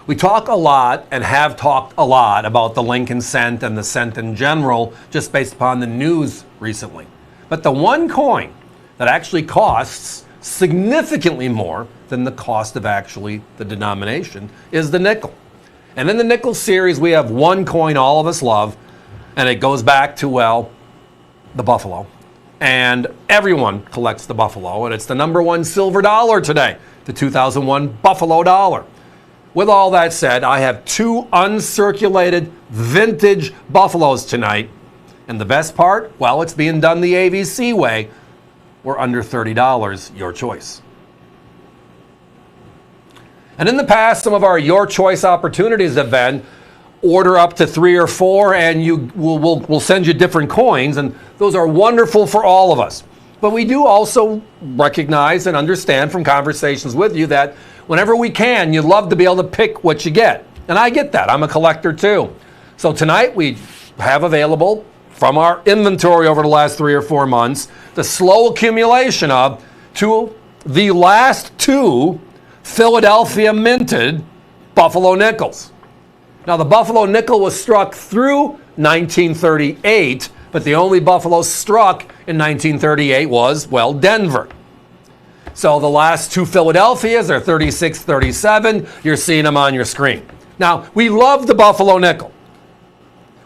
We talk a lot and have talked a lot about the Lincoln cent and the cent in general, just based upon the news recently. But the one coin that actually costs significantly more than the cost of actually the denomination is the nickel. And in the nickel series, we have one coin all of us love, and it goes back to, well, the buffalo. And everyone collects the buffalo, and it's the number one silver dollar today, the 2001 Buffalo dollar. With all that said, I have two uncirculated vintage buffaloes tonight. And the best part, well, it's being done the AVC way. We're under $30, your choice. And in the past, some of our your choice opportunities have been order up to 3 or 4 and we'll send you different coins. And those are wonderful for all of us. But we do also recognize and understand from conversations with you that whenever we can, you love to be able to pick what you get. And I get that. I'm a collector too. So tonight we have available from our inventory over the last 3 or 4 months the slow accumulation of the last 2 Philadelphia minted Buffalo nickels. Now the Buffalo nickel was struck through 1938, but the only Buffalo struck in 1938 was, well, Denver. So the last 2 Philadelphias are 36, 37. You're seeing them on your screen. Now, we love the Buffalo nickel.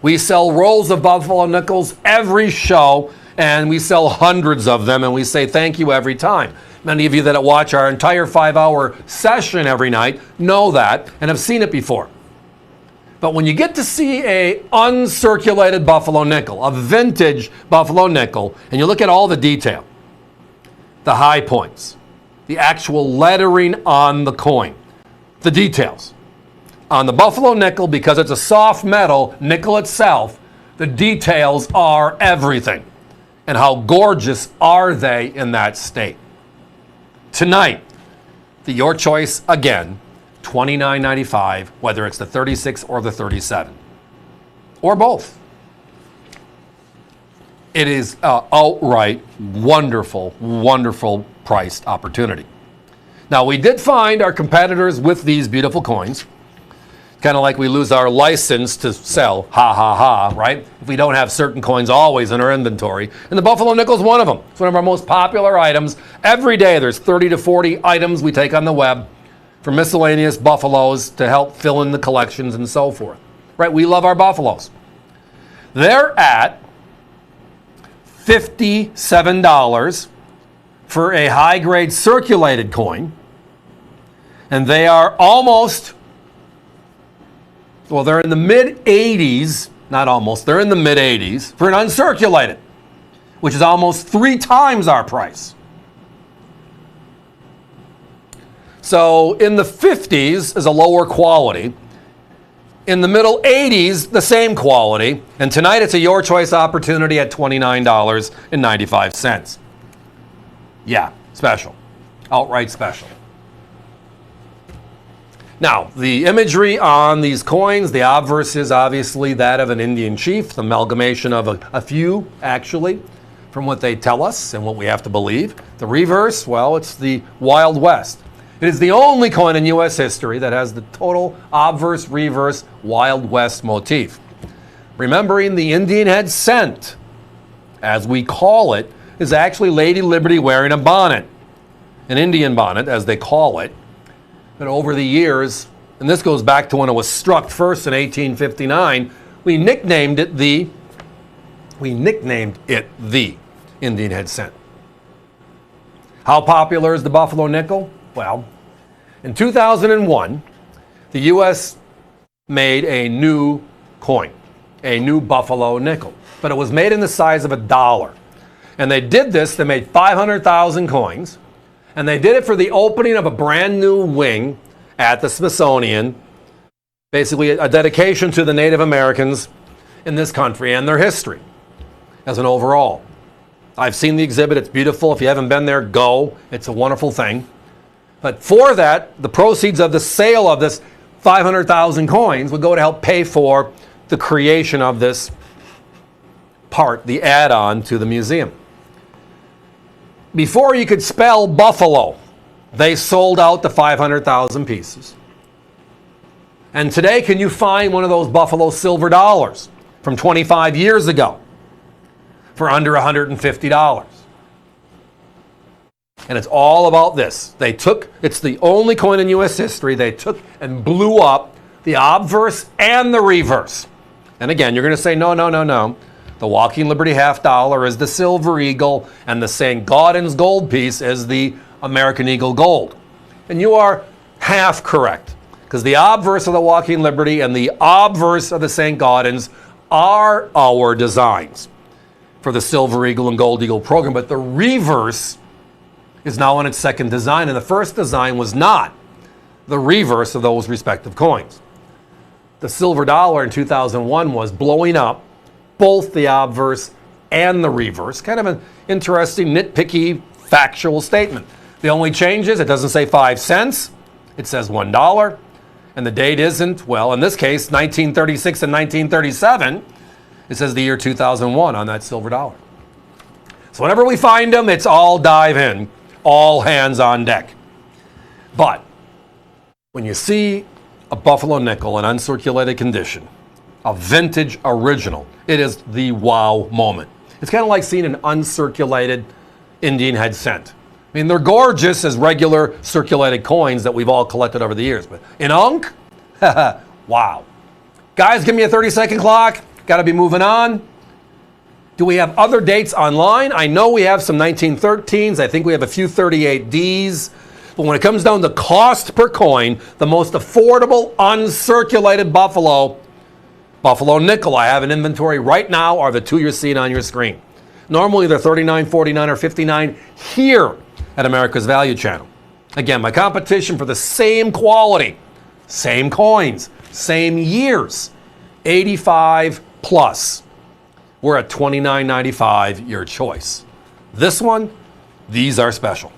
We sell rolls of Buffalo nickels every show, and we sell hundreds of them, and we say thank you every time. Many of you that watch our entire 5-hour session every night know that and have seen it before. But when you get to see a uncirculated Buffalo nickel, a vintage Buffalo nickel, and you look at all the detail, the high points, the actual lettering on the coin, the details. On the Buffalo nickel, because it's a soft metal, nickel itself, the details are everything. And how gorgeous are they in that state? Tonight, the your choice again, $29.95, whether it's the 36 or the 37, or both. It is an outright wonderful, wonderful priced opportunity. Now, we did find our competitors with these beautiful coins, kind of like we lose our license to sell, ha, ha, ha, right? If we don't have certain coins always in our inventory. And the Buffalo nickel is one of them. It's one of our most popular items. Every day there's 30 to 40 items we take on the web for miscellaneous buffaloes to help fill in the collections and so forth. Right? We love our buffaloes. They're at $57 for a high-grade circulated coin. And they are almost, well, they're in the mid-80s, not almost, they're in the mid-80s for an uncirculated, which is almost 3 times our price. So in the 50s is a lower quality. In the middle 80s, the same quality. And tonight it's a your choice opportunity at $29.95. Yeah, special. Outright special. Now, the imagery on these coins, the obverse is obviously that of an Indian chief, the amalgamation of a few, actually, from what they tell us and what we have to believe. The reverse, well, it's the Wild West. It is the only coin in U.S. history that has the total obverse, reverse, Wild West motif. Remembering the Indian head cent, as we call it, is actually Lady Liberty wearing a bonnet, an Indian bonnet, as they call it. But over the years, and this goes back to when it was struck first in 1859, we nicknamed it the Indian head cent. How popular is the Buffalo nickel? Well, in 2001, the U.S. made a new coin, a new Buffalo nickel, but it was made in the size of $1. And they did this, they made 500,000 coins, and they did it for the opening of a brand new wing at the Smithsonian, basically a dedication to the Native Americans in this country and their history as an overall. I've seen the exhibit, it's beautiful. If you haven't been there, go. It's a wonderful thing. But for that, the proceeds of the sale of this 500,000 coins would go to help pay for the creation of this part, the add-on to the museum. Before you could spell buffalo, they sold out the 500,000 pieces. And today, can you find one of those Buffalo silver dollars from 25 years ago for under $150? And it's all about this. It's the only coin in U.S. history they took and blew up the obverse and the reverse. And again, you're going to say, no. The Walking Liberty half dollar is the Silver Eagle, and the St. Gaudens gold piece is the American Eagle gold. And you are half correct, because the obverse of the Walking Liberty and the obverse of the St. Gaudens are our designs for the Silver Eagle and Gold Eagle program, but the reverse is now on its second design, and the first design was not the reverse of those respective coins. The silver dollar in 2001 was blowing up both the obverse and the reverse. Kind of an interesting, nitpicky, factual statement. The only change is it doesn't say 5 cents, it says $1. And the date isn't, well, in this case, 1936 and 1937. It says the year 2001 on that silver dollar. So whenever we find them, it's all dive in, all hands on deck. But when you see a Buffalo nickel in uncirculated condition, a vintage original, it is the wow moment. It's kind of like seeing an uncirculated Indian head cent. I mean, they're gorgeous as regular circulated coins that we've all collected over the years, but in Unc, wow. Guys, give me a 30-second clock. Got to be moving on. Do we have other dates online? I know we have some 1913s. I think we have a few 38Ds. But when it comes down to cost per coin, the most affordable uncirculated Buffalo nickel I have in inventory right now are the two you're seeing on your screen. Normally they're $39, $49, or $59 here at America's Value Channel. Again, my competition for the same quality, same coins, same years, 85 plus. We're at $29.95, your choice. This one, these are special.